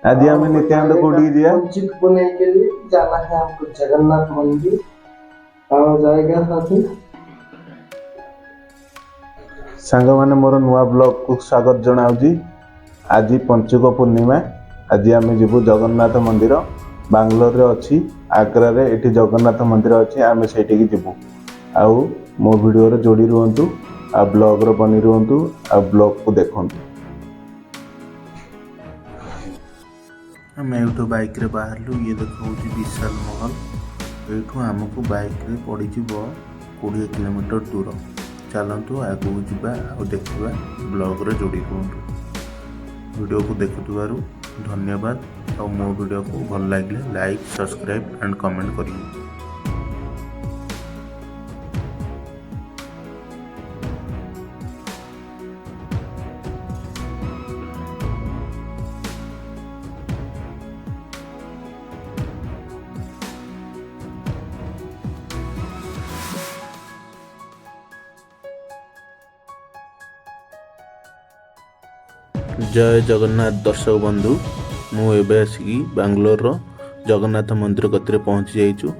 आज आम नित्यानंद कोटी दिया वंचित को नहीं के लिए जाना है हमको जगन्नाथ मंदिर और जाएगा साथी सांग माने मोर नुआ ब्लॉग को स्वागत जनाऊँगी। आज पंचुक पूर्णिमा आज आम जीवु जगन्नाथ मंदिर बांग्लोर रे अच्छी आग्रा रे एठी जगन्नाथ मंदिर अच्छी आम से जीवु आउ मो वीडियो रे जोड़ी रुहतु आ ब्लॉग रो बनी रुहतु आ ब्लॉग को देखंतु। आम एठू बाइक रे बाहरलु ये देखो विशाल महल एठू आमको बाइक रे पड़ी 20 किलोमीटर दूर चलतु आगू जावा और देखा ब्लॉग रे जोड़ी रुहतु। वीडियो को देखुथिबारु धन्यवाद और मो वीडियो को भल लगे लाइक सब्सक्राइब एंड कमेंट करिए। जय जगन्नाथ दर्शक बंधु मु एबे आसिकी बांग्लोर जगन्नाथ मंदिर कतरे पहुँची जाइछु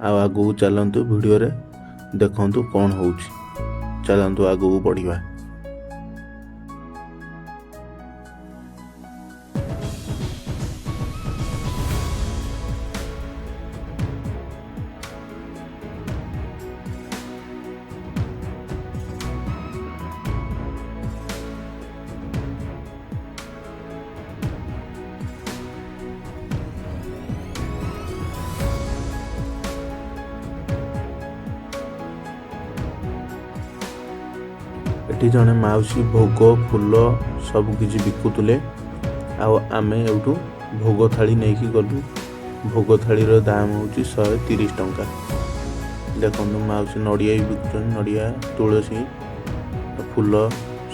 आगू चलतु वीडियो रे देखंतु कौन होउछि चलतु आगू बढ़िया। एठी जने माउसी भोग फूल सब किछि बिकुतले आमे एठू भोग थाली नेकी गलु। भोग थाली रो दाम होची 130 टंका। देखंतु माउसी नडिया भी बिकुछन नडिया तुलसी फूल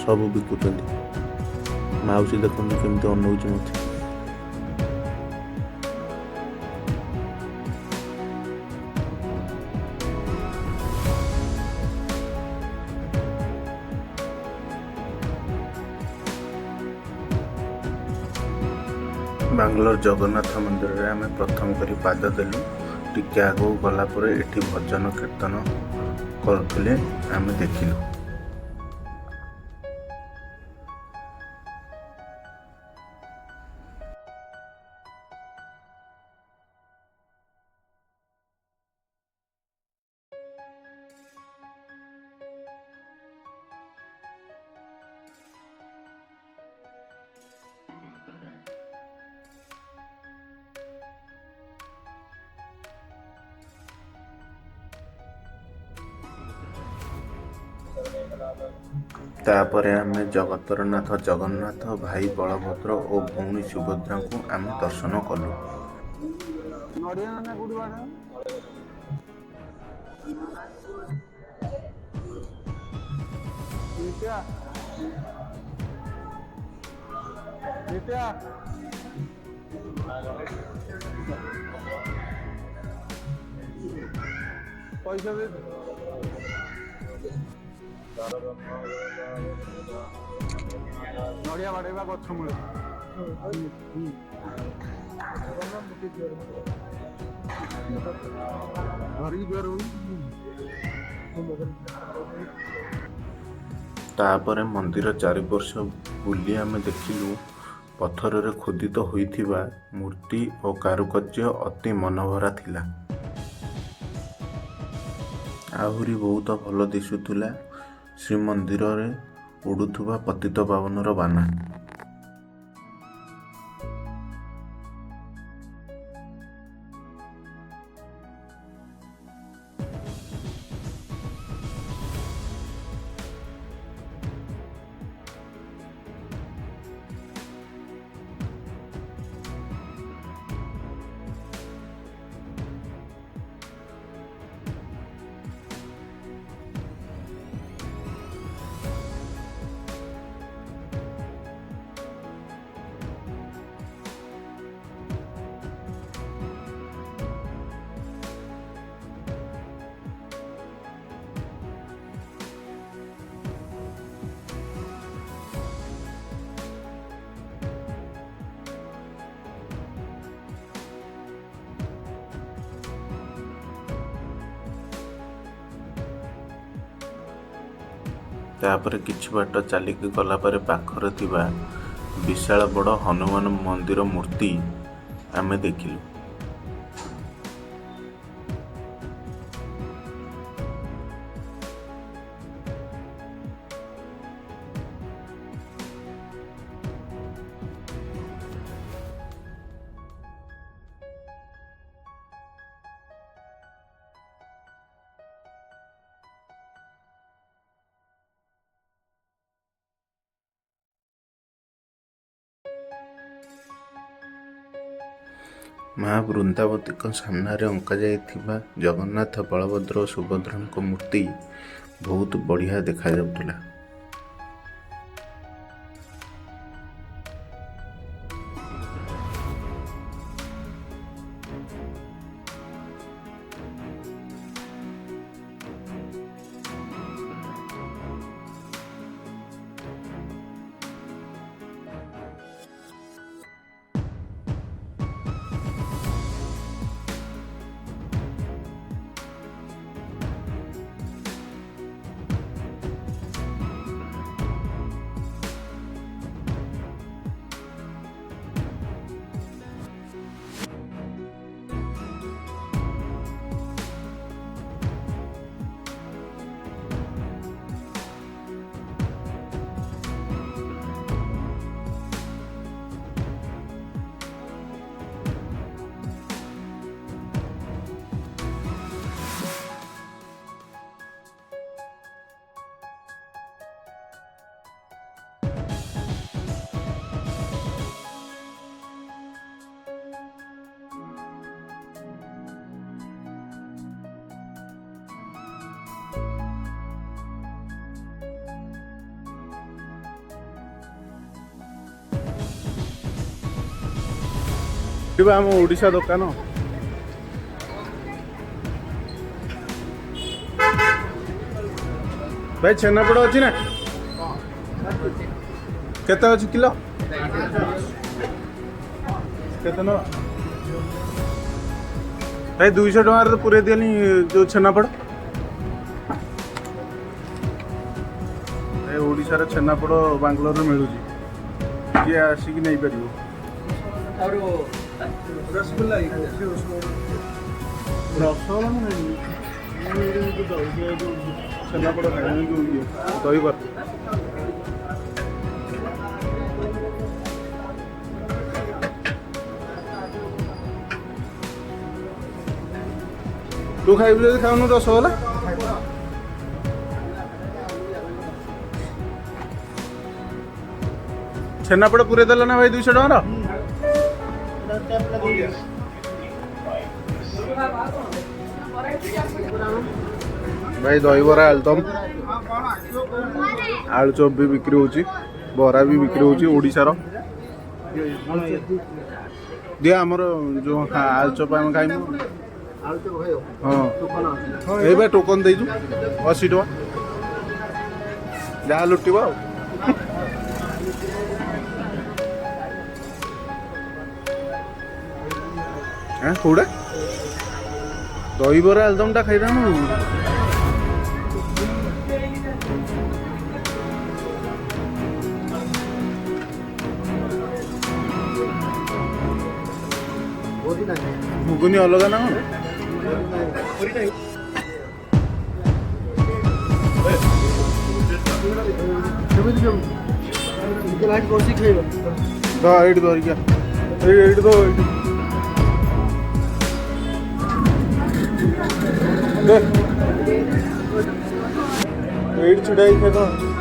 सब बिकुछन। माउसी देखंतु केमते अनौची मते। बांग्लोर जगन्नाथ मंदिर रे आमे प्रथम करी पाद देलु टिके आगो गला परे एठी भजन कीर्तन करथिले आमे देखिलु। तापरे आमे जगतर नाथ जगन्नाथ भाई बलभद्र और भौणी सुभद्रा को आमे दर्शन कलु। पैसा नड़िया बाड़ेबा गछ मूले तापरे मंदिर चारिवर्ष बुली आमे देखिलु पत्थर रे खोदित होइथिबा मूर्ति और कारुकार्य अति मनोभरा थिला। आहुरी बहुत भल दिशुला श्रीमंदिर रे उड़ुथुबा पतित पावनर बाना। ତାପରେ କିଛି ବାଟ ଚାଲିକି ଗଲା ପରେ ପାଖରେ ଥିବା ବିଶାଳ ବଡ଼ ହନୁମାନ ମନ୍ଦିର ମୂର୍ତ୍ତି ଆମେ ଦେଖିଲୁ। ମା ବୃନ୍ଦାବତୀଙ୍କ ସାମ୍ନାରେ ଅଙ୍କାଯାଇଥିବା ଜଗନ୍ନାଥ, ବଳଭଦ୍ର ଓ ସୁଭଦ୍ରାଙ୍କ ମୂର୍ତ୍ତି ବହୁତ ବଢ଼ିଆ ଦେଖାଯାଉଥିଲା। ଆମ ଓଡ଼ିଶା ଦୋକାନ ଭାଇ ଛେନାପୋଡ଼ ଅଛି ନା? କେତେ ଅଛି କିଲୋ? କେତେ ନବା ଭାଇ? 200 ଟଙ୍କାରେ ତ ପୁରେଇ ଦିଅନି ଯୋଉ ଛେନାପୋଡ଼। ଏ ଓଡ଼ିଶାର ଛେନାପୋଡ଼ ବାଙ୍ଗାଲୋରରେ ମିଳୁଛି, କିଏ ଆସିକି ନେଇପାରିବ। ରସଗୋଲା ଛେନାପୋଡ଼ ଖାଇନି, ଯୋଉ ଇଏ ଦହିବରା। ତୁ ଖାଇବୁ ଯଦି ଖାଉନୁ ରସଗୋଲା। ଛେନାପୋଡ଼ ପୁରେଇ ଦେଲ ନା ଭାଇ 200 ଟଙ୍କାର? ଭାଇ ଦହିବରା, ଆଳୁଦମ୍, ଆଳୁଚପ୍ ବି ବିକ୍ରି ହେଉଛି, ବରା ବି ବିକ୍ରି ହେଉଛି ଓଡ଼ିଶାର। ଦିଅ ଆମର ଯେଉଁ ଆଳୁଚପ୍ ଆମେ ଖାଇମୁ। ହଁ ଏଇ ଭାଇ ଟୋକନ୍ ଦେଇଛୁ 80 ଟଙ୍କା, ଯାହା ଲୁଟିବ ଆଉ। କୋଉଟା ଦହିବରା ଆଳୁଦମ୍ ଟା ଖାଇଥାନ୍ତୁ। ଘୁଗୁନି ଅଲଗା ନା କଣ? ଏଇଠି ଧରିକି ଏଇଠି ତ ଏଇଠି ଛିଡ଼ା ହେଇକି